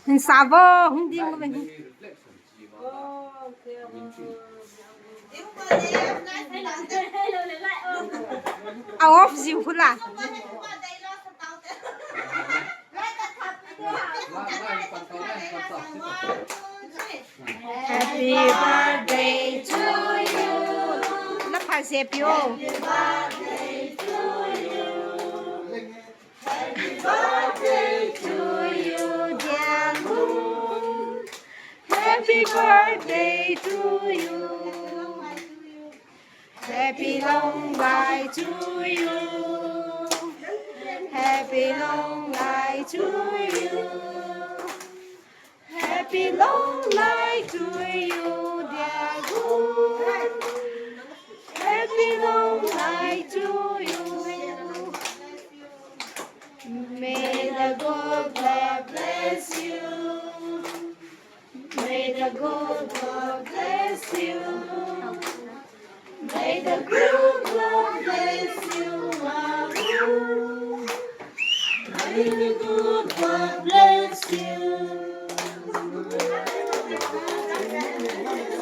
Hình sao vô không đi mà mình off dịu khôn là Happy birthday to you. Lắp hạt dẹp vô. Happy birthday to you, dear Moon. Happy birthday to you. Happy long life to you. Happy long life to you. Happy long life to you, dear Moon. Happy long life to you. May the good God bless you. May the good God bless you. May the good God bless you, Mamu. May the good God bless you.